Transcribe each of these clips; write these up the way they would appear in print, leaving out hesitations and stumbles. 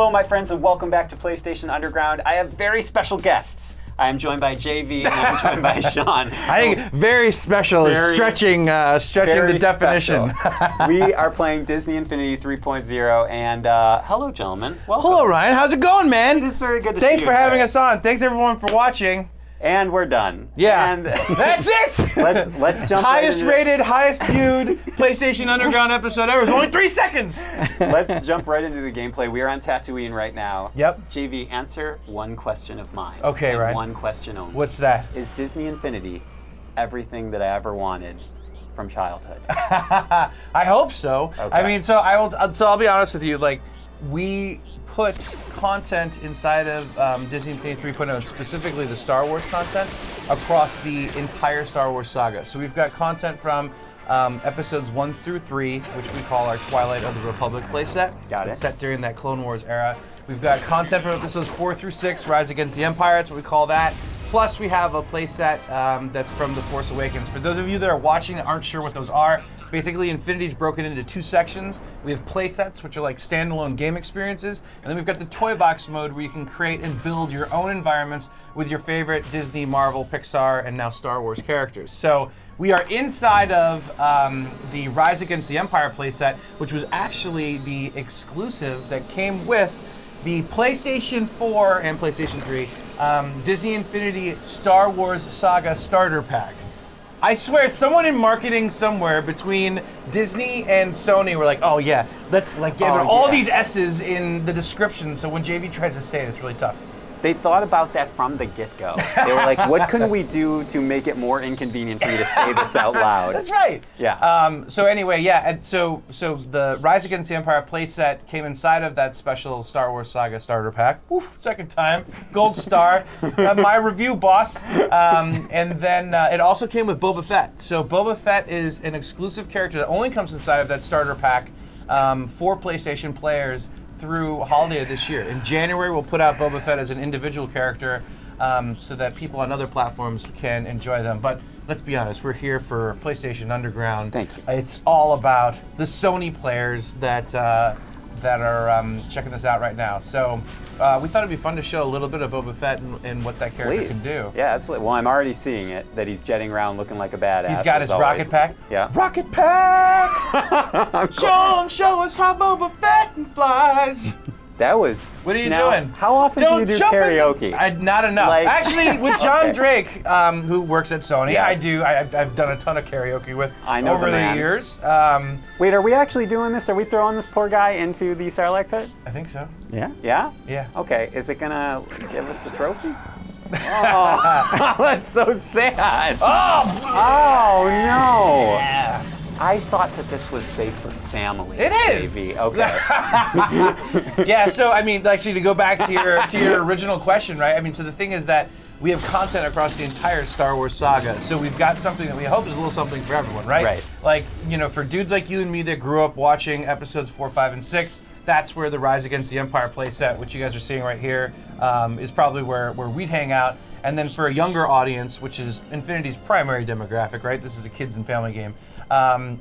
Hello, my friends, and welcome back to PlayStation Underground. I have very special guests. I am joined by JV and I'm joined by Sean. I think very special is stretching the definition. We are playing Disney Infinity 3.0, and hello, gentlemen. Welcome. Hello, Ryan. How's it going, man? It is very good to see you. Thanks for having us on. Thanks, everyone, for watching. And we're done. Yeah. And that's it. Let's jump highest right rated, highest viewed PlayStation Underground episode ever. It was only 3 seconds. Let's jump right into the gameplay. We are on Tatooine right now. Yep. JV, answer one question of mine. Okay, and right. One question only. What's that? Is Disney Infinity everything that I ever wanted from childhood? I hope so. Okay. I mean, so I'll be honest with you. Like, we put content inside of Disney Infinity 3.0, specifically the Star Wars content, across the entire Star Wars saga. So we've got content from episodes 1 through 3, which we call our Twilight of the Republic playset. Got it. It's set during that Clone Wars era. We've got content from episodes 4 through 6, Rise Against the Empire, that's what we call that. Plus, we have a playset that's from The Force Awakens. For those of you that are watching that aren't sure what those are, basically Infinity's broken into 2 sections. We have playsets, which are like standalone game experiences, and then we've got the toy box mode where you can create and build your own environments with your favorite Disney, Marvel, Pixar, and now Star Wars characters. So we are inside of the Rise Against the Empire playset, which was actually the exclusive that came with the PlayStation 4 and PlayStation 3 Disney Infinity Star Wars Saga Starter Pack. I swear, someone in marketing somewhere between Disney and Sony were like, "Oh yeah, let's like give it all these S's in the description." So when JV tries to say it, it's really tough. They thought about that from the get-go. They were like, what can we do to make it more inconvenient for you to say this out loud? That's right. Yeah. So anyway, yeah, and so the Rise Against the Empire playset came inside of that special Star Wars Saga starter pack. Oof, second time, gold star. My review, boss. And then it also came with Boba Fett. So Boba Fett is an exclusive character that only comes inside of that starter pack for PlayStation players through holiday of this year. In January, we'll put out Boba Fett as an individual character so that people on other platforms can enjoy them. But let's be honest, we're here for PlayStation Underground. Thank you. It's all about the Sony players that are checking this out right now. So we thought it'd be fun to show a little bit of Boba Fett and what that character Please. can do. Yeah, absolutely. Well, I'm already seeing it, that he's jetting around looking like a badass. He's got his rocket pack. Yeah. Rocket pack! show us how Boba Fett flies. That was... What are you now, doing? How often do you do karaoke? Not enough. Like- Actually, with John Okay. Drake, who works at Sony, Yes. I've done a ton of karaoke with I know over the the man. years. Wait, are we actually doing this? Are we throwing this poor guy into the Sarlacc pit? I think so. Yeah? Yeah? Yeah. Okay, is it gonna give us a trophy? Oh, that's so sad. Oh no! Yeah. I thought that this was safe for families. It is. Maybe. Okay. Yeah. So I mean, actually, to go back to your original question, right? I mean, so the thing is that we have content across the entire Star Wars saga. So we've got something that we hope is a little something for everyone, right? Right. Like, for dudes like you and me that grew up watching episodes 4, 5, and 6, that's where the Rise Against the Empire playset, which you guys are seeing right here, is probably where we'd hang out. And then for a younger audience, which is Infinity's primary demographic, right? This is a kids and family game.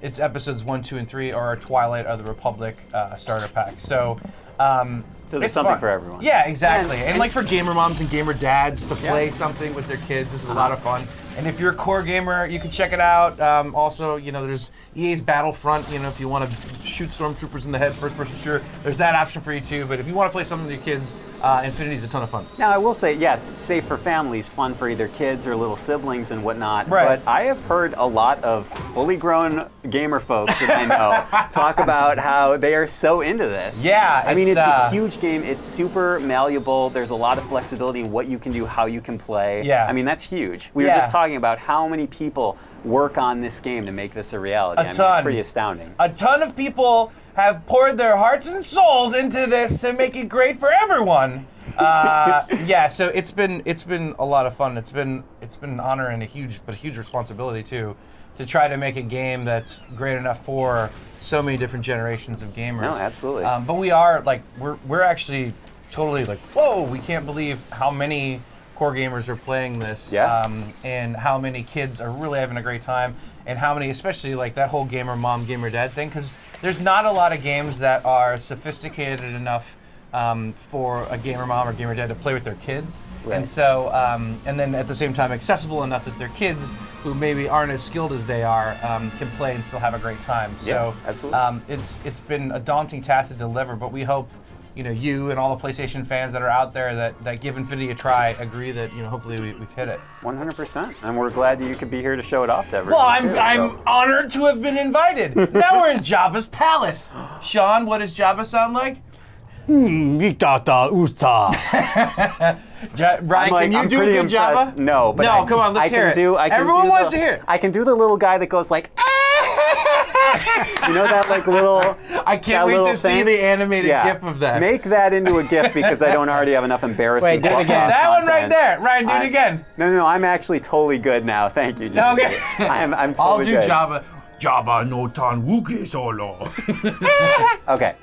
It's episodes 1, 2, and 3 are our Twilight of the Republic starter pack. So So there's it's something fun. for everyone. Yeah, exactly. And And like for gamer moms and gamer dads to play something with their kids, this is a lot of fun. And if you're a core gamer, you can check it out. Also, there's EA's Battlefront. If you want to shoot Stormtroopers in the head, first-person shooter, there's that option for you too. But if you want to play something with your kids, Infinity's a ton of fun. Now, I will say, yes, safe for families, fun for either kids or little siblings and whatnot. Right. But I have heard a lot of fully grown gamer folks that I know talk about how they are so into this. Yeah, I mean, it's a uh, huge game. It's super malleable. There's a lot of flexibility in what you can do, how you can play. Yeah. I mean, that's huge. We were Yeah. just talking about how many people work on this game to make this a reality. A I mean, ton. it's pretty astounding. A ton of people have poured their hearts and souls into this to make it great for everyone. Yeah, so it's been a lot of fun. It's been an honor and a huge responsibility too, to try to make a game that's great enough for so many different generations of gamers. No, absolutely. But we are we're actually totally whoa! We can't believe how many core gamers are playing this, and how many kids are really having a great time, and how many, especially that whole gamer mom, gamer dad thing, because there's not a lot of games that are sophisticated enough for a gamer mom or gamer dad to play with their kids. Right. And so, and then at the same time accessible enough that their kids, who maybe aren't as skilled as they are, can play and still have a great time. Yeah, So absolutely. it's been a daunting task to deliver, but we hope you and all the PlayStation fans that are out there that give Infinity a try agree that hopefully we've hit it. 100%. And we're glad that you could be here to show it off to everyone. Well, too, I'm honored to have been invited. Now we're in Jabba's palace. Sean, what does Jabba sound like? Vitata Usta. Ryan, like, can you I'm do a pretty good impressed. Jabba? No, but no, come on, let's hear it. Everyone wants to hear it. I can do the little guy that goes like, you know that like little. I can't wait to see the animated GIF of that. Make that into a GIF because I don't already have enough embarrassing. Wait, do it again. That one right there. Ryan, do it again. No, I'm actually totally good now. Thank you, Jimmy. Okay. I'm totally I'll do good. Jabba. Jabba no tan Wookiee solo. Okay.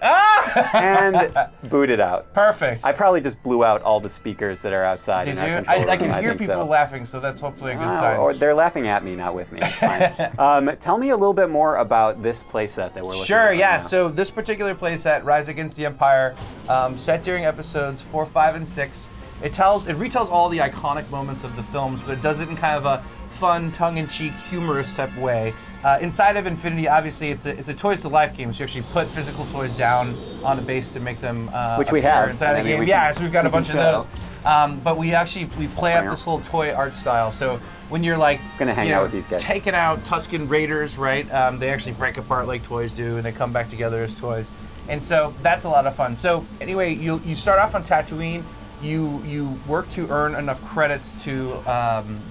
And boot it out. Perfect. I probably just blew out all the speakers that are outside. Did in our you? control I can room. hear think people so. laughing, so that's hopefully a good sign. Or they're laughing at me, not with me. It's fine. Tell me a little bit more about this playset that we're looking at. Sure, right yeah. now. So this particular playset, Rise Against the Empire, set during episodes 4, 5, and 6. It retells all the iconic moments of the films, but it does it in kind of a fun, tongue-in-cheek, humorous type way. Inside of Infinity, obviously, it's a Toys to Life game, so you actually put physical toys down on a base to make them Which we appear have. inside the game. Yeah, so we've got a bunch of those. But we play up this whole toy art style. So when you're like Gonna hang out with these guys. taking out Tusken Raiders, right? They actually break apart like toys do, and they come back together as toys. And so that's a lot of fun. So anyway, you start off on Tatooine. You work to earn enough credits to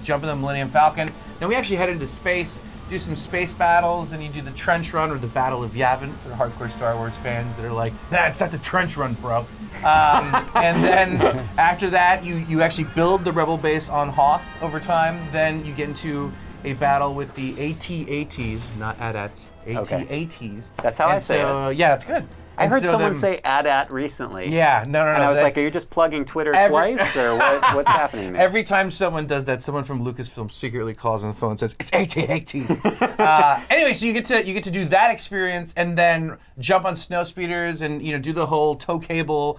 jump in the Millennium Falcon. Then we actually head into space, do some space battles, then you do the trench run or the Battle of Yavin for the hardcore Star Wars fans that are like, nah, it's not the trench run, bro. And then after that, you actually build the rebel base on Hoth over time. Then you get into a battle with the AT-ATs, not AT-ATs, AT-ATs. That's how I say it. Yeah, that's good. I heard someone say AT-AT recently. Yeah, no. And I was like, are you just plugging Twitter twice, or what's happening there? Every time someone does that, someone from Lucasfilm secretly calls on the phone and says, it's AT-AT. Anyway, so you get to do that experience and then jump on snow speeders and do the whole tow cable,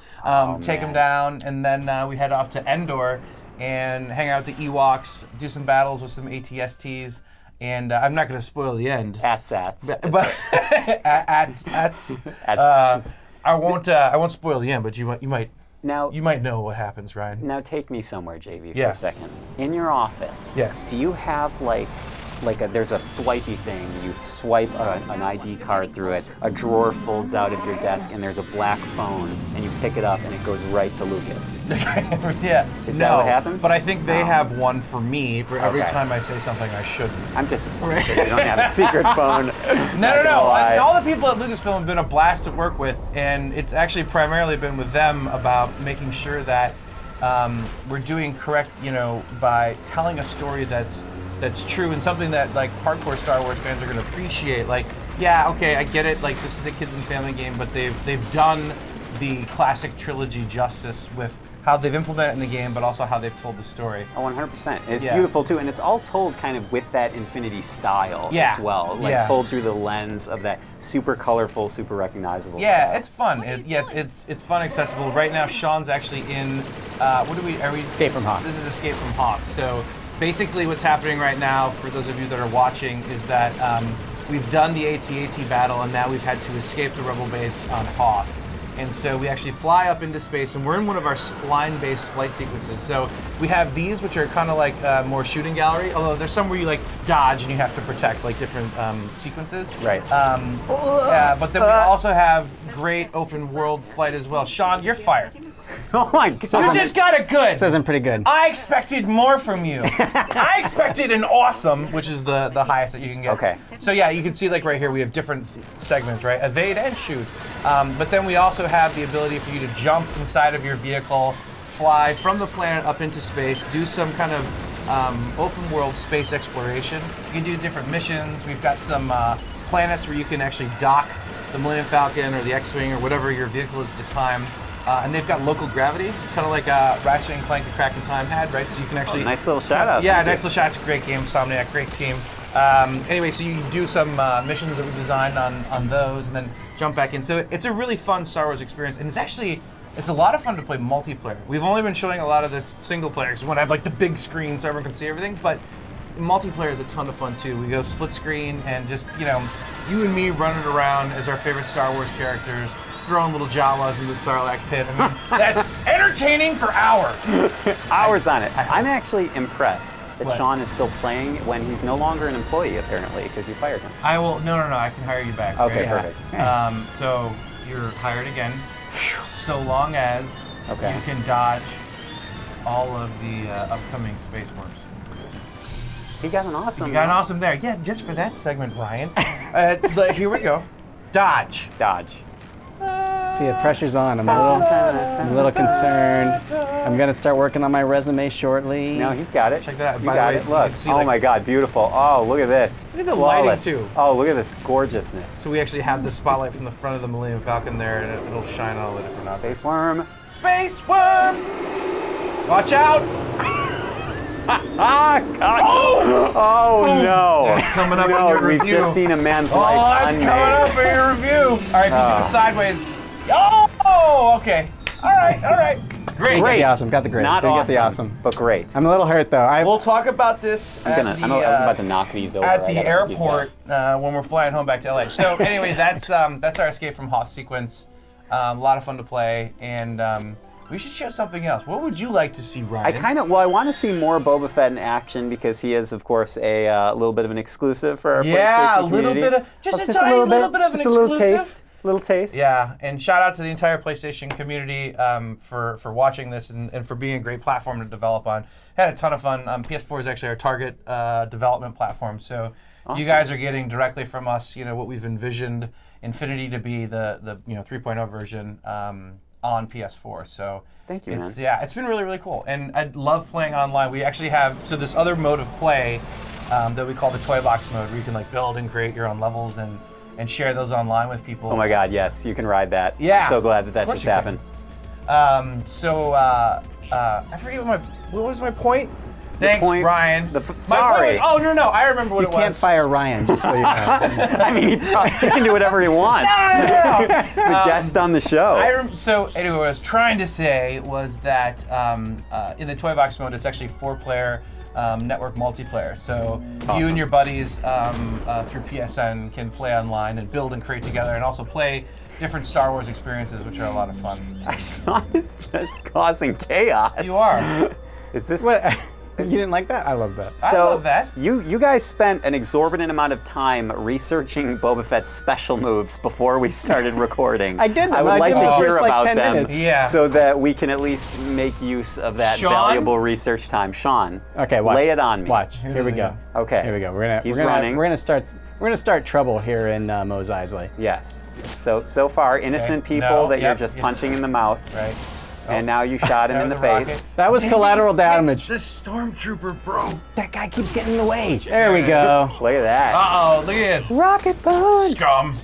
take them down, and then we head off to Endor and hang out with the Ewoks, do some battles with some AT-STs. And I'm not going to spoil the end. AT-SATs. But I won't spoil the end. But you might know what happens, Ryan. Now take me somewhere, JV, for Yeah. a second. In your office, Yes. do you have there's a swipey thing? You swipe an ID card through it. A drawer folds out of your desk, and there's a black phone, and you pick it up, and it goes right to Lucas. Yeah. Is that what happens? But I think they have one for me for every Okay. time I say something I shouldn't. I'm disappointed that you don't have a secret phone. No. All the people at Lucasfilm have been a blast to work with, and it's actually primarily been with them about making sure that we're doing correct, by telling a story that's true and something that like hardcore Star Wars fans are going to appreciate. Like, yeah, okay, I get it. Like, this is a kids and family game, but they've done the classic trilogy justice with how they've implemented it in the game, but also how they've told the story. Oh, 100%. It's Yeah. beautiful too, and it's all told kind of with that Infinity style Yeah. as well, like Yeah. told through the lens of that super colorful, super recognizable. Yeah, style. it's fun. It's fun, accessible. Right now, Sean's actually in. Are we? Escape from Hoth. This is Escape from Hoth. So basically, what's happening right now, for those of you that are watching, is that we've done the AT-AT battle, and now we've had to escape the rebel base on Hoth. And so we actually fly up into space, and we're in one of our spline-based flight sequences. So we have these, which are kind of like more shooting gallery, although there's some where you like dodge and you have to protect like different sequences. Right. Yeah, but then we also have great open world flight as well. Sean, you're fired. Oh my god. You just got it good. Says I'm pretty good. I expected more from you. I expected an awesome, which is the highest that you can get. Okay. So yeah, you can see like right here we have different segments, right? Evade and shoot. But then we also have the ability for you to jump inside of your vehicle, fly from the planet up into space, do some kind of open world space exploration. You can do different missions. We've got some planets where you can actually dock the Millennium Falcon or the X-Wing or whatever your vehicle is at the time. And they've got local gravity, kind of like Ratchet and Clank and Crack in Time had, right? So you can actually... Nice little shout out. Yeah, nice little shout. It's a great game, Insomniac, great team. Anyway, so you do some missions that we designed on those and then jump back in. So it's a really fun Star Wars experience, and it's actually It's a lot of fun to play multiplayer. We've only been showing a lot of this single player because we want to have like the big screen so everyone can see everything. But multiplayer is a ton of fun too. We go split screen and just you and me running around as our favorite Star Wars characters, throwing little Jawas in the Sarlacc pit. I mean, that's entertaining for hours. Hours on it. I'm actually impressed that What? Sean is still playing when he's no longer an employee, apparently, because you fired him. I will. No. I can hire you back. Okay, right? perfect. So you're hired again, so long as Okay. you can dodge all of the upcoming Space Wars. He got an awesome. You got an awesome there. Yeah, just for that segment, Ryan. Here we go. Dodge. Dodge. See, the pressure's on. I'm a little concerned. I'm gonna start working on my resume shortly. No, he's got it. Check that out. You By the got way, it. so you Look. can see, Oh like- my God, beautiful. Oh, look at this. Look at the Flawless. lighting, too. Oh, look at this gorgeousness. So we actually have the spotlight from the front of the Millennium Falcon there, and it'll shine on all the different objects. Space worm. Space worm! Watch out! Ah, God. Oh no. That's coming up no, on your we've review. just seen a man's Oh, life that's unmade. coming up in your review. All right, if you do it sideways. Oh, okay. All right. Great. Great. The awesome. Got the great. Not Did awesome, get the awesome. but great. I'm a little hurt though. We'll talk about this I was about to knock these over. at I the gotta put these airport when we're flying home back to LA. So anyway, that's our escape from Hoth sequence. A lot of fun to play, and we should show something else. What would you like to see, Ryan? I want to see more Boba Fett in action because he is, of course, a little bit of an exclusive for our Yeah, PlayStation a little community. bit of just a Just tiny little bit of an just a little exclusive. little taste. Yeah, and shout out to the entire PlayStation community for watching this and for being a great platform to develop on. Had a ton of fun. PS4 is actually our target development platform, so you guys are getting directly from us, what we've envisioned Infinity to be the 3.0 version on PS4. So Thank you, man. Yeah, it's been really, really cool, and I love playing online. We actually have this other mode of play that we call the toy box mode, where you can build and create your own levels and share those online with people. Oh my God, yes, you can ride that. Yeah. I'm so glad that Of course just you can. happened. I forget what was my point. Thanks, point- Brian. sorry. My point was, no, I remember what You it was. can't fire Ryan, just so you know. I mean, he can do whatever he wants. No. He's the guest on the show. So anyway, what I was trying to say was that in the toy box mode, it's actually 4-player network multiplayer. So you Awesome. and your buddies through PSN can play online and build and create together, and also play different Star Wars experiences, which are a lot of fun. Sean is just causing chaos. You are. Is this? What? You didn't like that? I love that. I So love that. You guys spent an exorbitant amount of time researching Boba Fett's special moves before we started recording. I did them. I would I like did to the hear first, about 10 them, minutes. Yeah. so that we can at least make use of that Sean? valuable research time. Sean, Okay, watch. lay it on me. Watch. Here we go. Okay. Here we go. He's running. We're gonna start trouble here in Mos Eisley. Yes. So far, innocent Okay. people No, that you're yep, just yes. punching in the mouth, Right. and now you shot him in the There's the face. rocket. That was collateral damage. The Stormtrooper, bro. That guy keeps getting in the way. There we go. Look at that. Uh-oh, look at this. Rocket punch. Scum.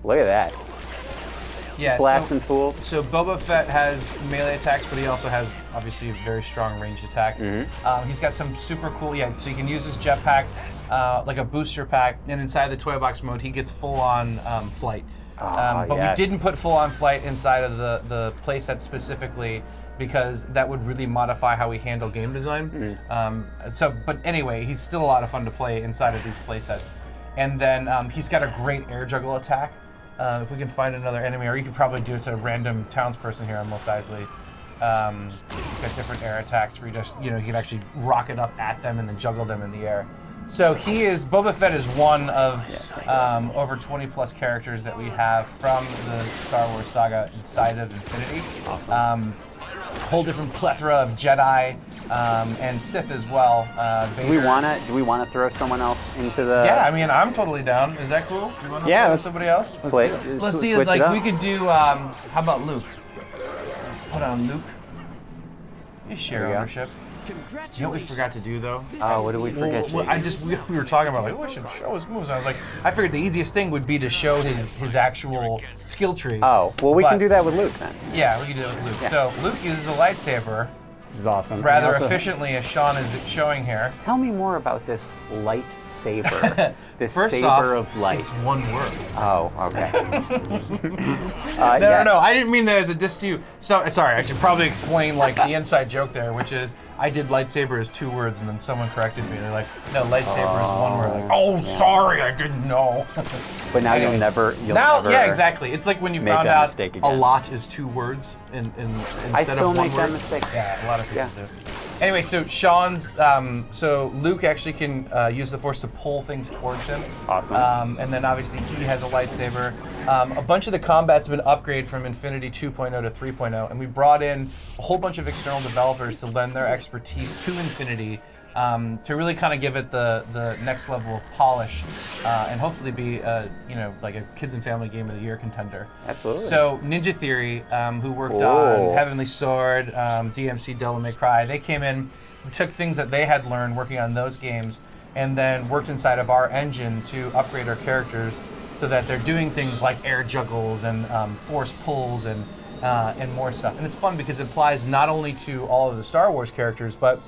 Look at that. Yeah, Blasting fools. So Boba Fett has melee attacks, but he also has obviously very strong ranged attacks. Mm-hmm. He's got some super cool, so you can use his jetpack like a booster pack, and inside the toy box mode, he gets full-on flight. But yes. we didn't put full-on flight inside of the playset specifically because that would really modify how we handle game design. But anyway, he's still a lot of fun to play inside of these playsets. And then he's got a great air juggle attack. If we can find another enemy, or you could probably do it to a random townsperson here on Mos Eisley. He's got different air attacks where you can actually rocket up at them and then juggle them in the air. So Boba Fett is one of over 20 plus characters that we have from the Star Wars saga inside of Infinity. Awesome. Whole different plethora of Jedi and Sith as well. Do we wanna throw someone else into the? Yeah, I mean, I'm totally down. Is that cool? You want to Yeah, play with let's- somebody else? Play, Let's sw- see, switch it up. we could do, how about Luke? Put on Luke. You share There you go. ownership. You know what we forgot to do, though? Oh, what did we forget? We were talking about, we should show his moves. I was like, I figured the easiest thing would be to show his actual skill tree. Oh, well, we But- can do that with Luke then. Yeah, we can do it with Luke. So Luke uses a lightsaber, is awesome. rather And also- efficiently, as Sean is showing here. Tell me more about this lightsaber. This First saber off, of light. it's one word. Oh, okay. No, I didn't mean that as a diss to you. So sorry, I should probably explain like the inside joke there, which is I did lightsaber as 2 words, and then someone corrected me. They're like, no, lightsaber is 1 word. Like, oh, sorry, I didn't know. But now Anyway. you'll never. Yeah, exactly. It's like when you make found that out mistake a again. lot is 2 words instead I still of 1 make word. that mistake. Yeah, a lot of people Yeah. do. Anyway, so Sean's, so Luke actually can use the Force to pull things towards him. Awesome. And then obviously he has a lightsaber. A bunch of the combat's been upgraded from Infinity 2.0 to 3.0, and we brought in a whole bunch of external developers to lend their expertise to Infinity to really kind of give it the next level of polish and hopefully be like a kids and family game of the year contender. Absolutely. So Ninja Theory, who worked Oh. on Heavenly Sword, DMC Devil May Cry, they came in, took things that they had learned working on those games, and then worked inside of our engine to upgrade our characters so that they're doing things like air juggles and force pulls and more stuff. And it's fun because it applies not only to all of the Star Wars characters, but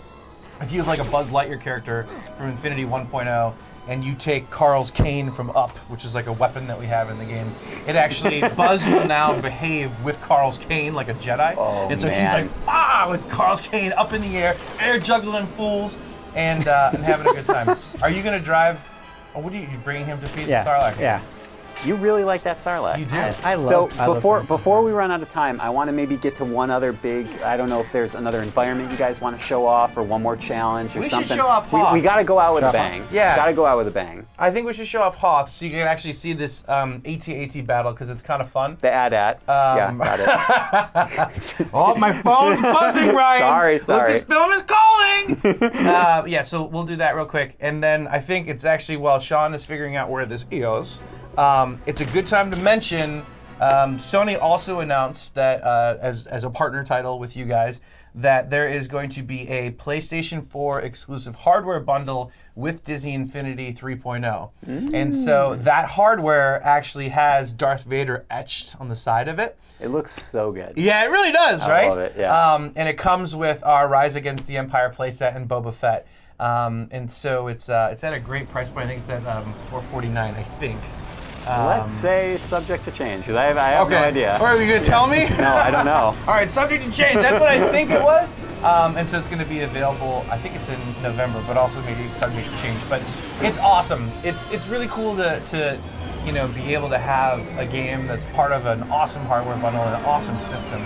if you have like a Buzz Lightyear character from Infinity 1.0 and you take Carl's cane from Up, which is like a weapon that we have in the game, it actually, Buzz will now behave with Carl's cane like a Jedi. Oh, and so man. he's like, with Carl's cane up in the air juggling fools and having a good time. Are you going to drive, or what are you bringing him to feed the Sarlacc? Yeah. You really like that Sarlacc. You do. I love. So I love things. before we run out of time, I want to maybe get to one other big. I don't know if there's another environment you guys want to show off, or one more challenge, or We should something. show off Hoth. We got to go out with a bang. Yeah. Got to go out with a bang. I think we should show off Hoth so you can actually see this AT-AT battle because it's kind of fun. The AT-AT. Yeah, got it. Oh, my phone's buzzing, Ryan. Sorry. Lucasfilm is calling. Yeah, so we'll do that real quick, and then I think it's actually while Sean is figuring out where this is, it's a good time to mention. Sony also announced that as a partner title with you guys, that there is going to be a PlayStation 4 exclusive hardware bundle with Disney Infinity 3.0. And so that hardware actually has Darth Vader etched on the side of it. It looks so good. Yeah, it really does, right? I love it, yeah. And it comes with our Rise Against the Empire playset and Boba Fett. And so it's at a great price point. I think it's at $449, I think. Let's say subject to change, because I have no idea. All right, are you going to tell me? No, I don't know. All right, subject to change. That's what I think it was. And so it's going to be available, I think it's in November, but also maybe subject to change. But it's awesome. It's really cool to be able to have a game that's part of an awesome hardware bundle and an awesome system.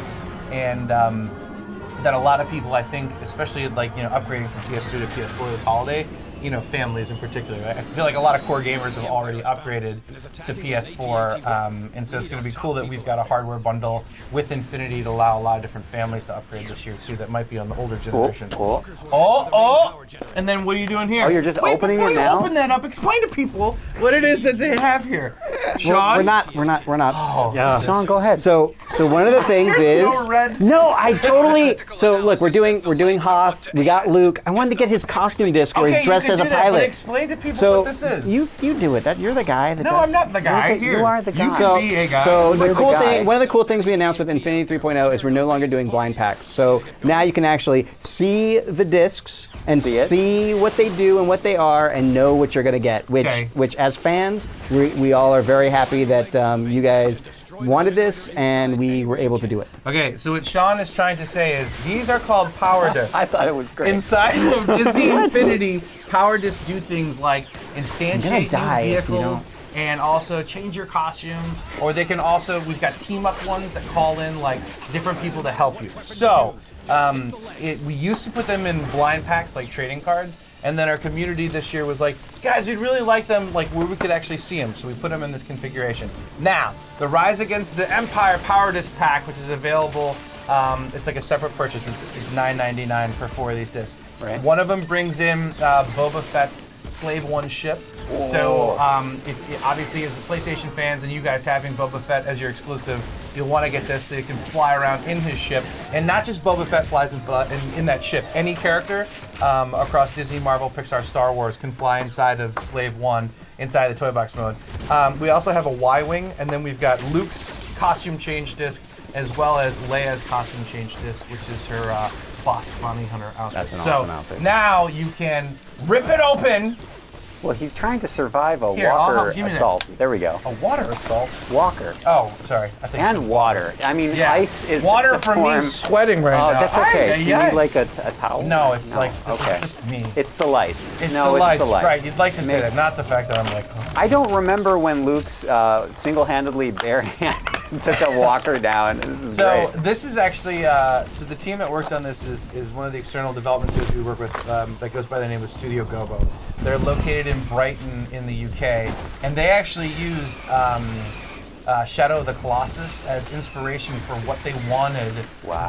And that a lot of people, I think, especially upgrading from PS3 to PS4 this holiday, families in particular. I feel like a lot of core gamers have already upgraded to PS4, and so it's going to be cool that we've got a hardware bundle with Infinity to allow a lot of different families to upgrade this year too that might be on the older generation. Cool. Oh! And then what are you doing here? Oh, you're just opening before it you now? open that up, explain to people what it is that they have here. Sean? We're not. Oh, Yeah. Sean, go ahead. So one of the things You're is so red. no, I totally. So look, we're doing Hoth. We got Luke. I wanted to get his costume disc where he's dressed you as can a do that, but pilot. explain to people So what this is. you do it. You're the guy. No, I'm not the guy. You are the guy. You can be a guy. So You're the the cool guy. thing, one of the cool things we announced with Infinity 3.0 is we're no longer doing blind packs. So now you can actually see the discs and See it. see what they do and what they are and know what you're going to get. Which as fans, we all are very happy that you guys wanted this and we were able to do it. Okay, so what Sean is trying to say is these are called power discs. I thought it was great. Inside of Disney Infinity, power discs do things like I'm instantiate gonna new die if you vehicles and also change your costume, or they can also, we've got team up ones that call in like different people to help you. So we used to put them in blind packs like trading cards, and then our community this year was like, guys, we'd really like them like where we could actually see them, so we put them in this configuration. Now, the Rise Against the Empire Power Disc Pack, which is available, it's like a separate purchase. It's $9.99 for 4 of these discs. Right. One of them brings in Boba Fett's Slave One ship. So obviously as the PlayStation fans and you guys having Boba Fett as your exclusive, you'll want to get this so you can fly around in his ship. And not just Boba Fett flies in that ship. Any character across Disney, Marvel, Pixar, Star Wars can fly inside of Slave One, inside the toy box mode. We also have a Y-Wing, and then we've got Luke's costume change disc, as well as Leia's costume change disc, which is her Bosk Bounty Hunter outfit. That's an so awesome outfit. now you can rip it open. Well, he's trying to survive a Here, walker give me that. assault. There we go. A water assault. Walker. Oh, sorry. I think And water. I mean, yeah. ice is water just a for form. me. Sweating right Oh, now. that's okay. Do you Ay, ay, need ay. like a towel? No, it's like this okay. is just me. It's the lights. It's no, the lights. it's the lights. Right, you'd like to say Makes- that, not the fact that I'm like, oh. I don't remember when Luke's single-handedly barehanded took a walker down. This is So great. this is actually, so the team that worked on this is one of the external development teams we work with that goes by the name of Studio Gobo. They're located in Brighton in the UK, and they actually used Shadow of the Colossus as inspiration for what they wanted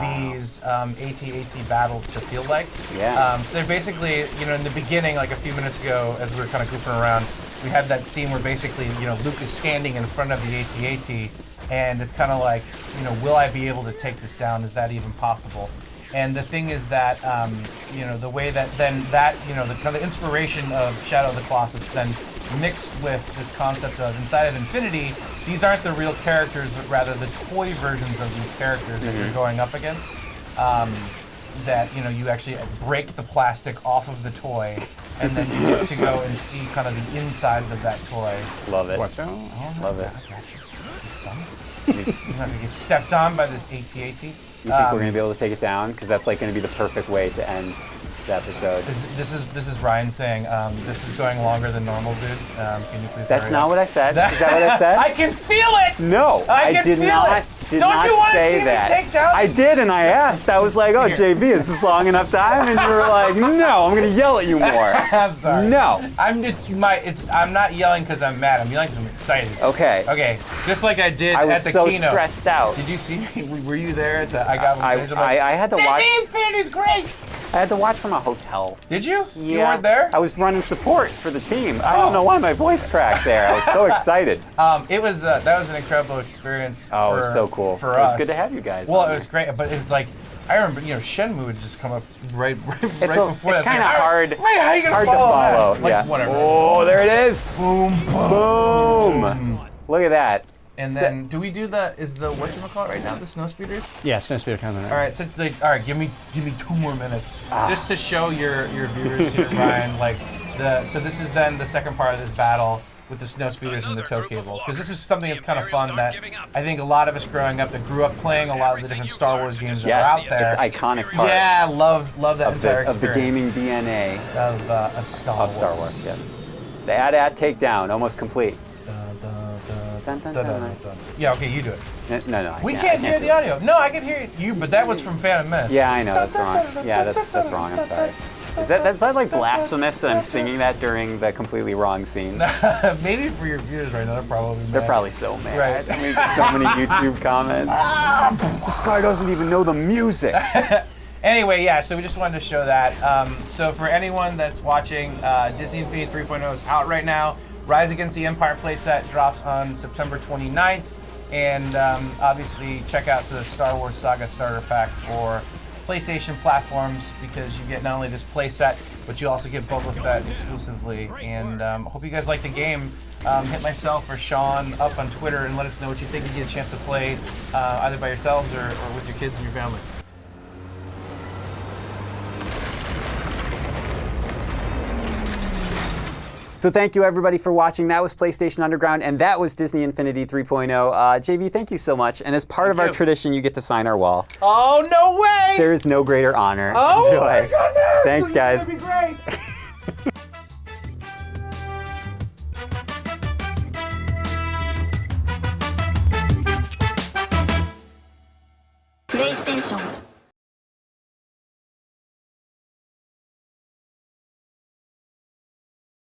these AT-AT battles to feel like. Yeah. So they're basically, in the beginning, like a few minutes ago, as we were kind of goofing around, we had that scene where basically, Luke is standing in front of the AT-AT, and it's kind of like, will I be able to take this down? Is that even possible? And the thing is that, the way that then that, the kind of inspiration of Shadow of the Colossus then mixed with this concept of inside of Infinity, these aren't the real characters, but rather the toy versions of these characters that you're going up against. That, you actually break the plastic off of the toy, and then you get to go and see kind of the insides of that toy. Love it. Watch out. Love it. Son. You're not gonna get stepped on by this AT-AT. You think we're going to be able to take it down? Because that's like going to be the perfect way to end the episode. This is Ryan saying, this is going longer than normal, dude. Can you please That's hurry not up? what I said. Is that what I said? I can feel it! No, I can did feel not. it. Did Don't not you wanna say see me that. take down I this- did, and I asked. I was like, "Oh, Here. JB, is this long enough time?" And you were like, "No, I'm going to yell at you more." I'm sorry. No. I'm not yelling because I'm mad. I'm yelling because I'm excited. Okay. Okay. Just like I did I was at the so keynote. stressed out. Did you see me? Were you there at the? I got. I had to watch. Disney Infinity's great. I had to watch from a hotel. Did you? Yeah. You weren't there? I was running support for the team. I don't know why my voice cracked there. I was so excited. It was that was an incredible experience. Oh, it for, was so cool. For It was us. good to have you guys. Well, on it there. was great, but it was like I remember, Shenmue had just come up right before It's that. kind of hard. Wait, how you gonna hard to follow follow. that? Like, Yeah. whatever. Oh, there it is. Boom, Boom. Look at that. And then, do we do is the whatchamacallit right now, the snow speeders? Yeah, Snowspeeder coming in. All right, so all right, give me 2 more minutes just to show your viewers here, Ryan. So this is then the second part of this battle with the snow speeders and the tow cable, because this is something that's kind of fun that I think a lot of us growing up that grew up playing a lot of the different Star Wars games that are out there. It's iconic part. Yeah, love that entire of the experience. gaming DNA of Star Wars. Yes. The AT-AT takedown almost complete. Dun, dun, dun, dun. Yeah, okay, you do it. No. We can't hear the audio. No, I can hear you, but that was from Phantom Menace. Yeah, I know that's wrong. Yeah, that's wrong. I'm sorry. Is that like blasphemous that I'm singing that during the completely wrong scene? Maybe for your viewers right now, they're probably mad. They're probably so mad. Right. I mean, so many YouTube comments. This guy doesn't even know the music. Anyway, yeah, so we just wanted to show that. So for anyone that's watching, Disney Infinity 3.0 is out right now. Rise Against the Empire playset drops on September 29th. And obviously check out the Star Wars Saga Starter Pack for PlayStation platforms, because you get not only this playset, but you also get Boba Fett exclusively. And I hope you guys like the game. Hit myself or Sean up on Twitter and let us know what you think you get a chance to play either by yourselves or with your kids and your family. So thank you everybody for watching. That was PlayStation Underground, and that was Disney Infinity 3.0. JV, thank you so much. And as part of our tradition, you get to sign our wall. Oh, no way! There is no greater honor. Oh Enjoy. my goodness! Thanks, guys. This is gonna be great. PlayStation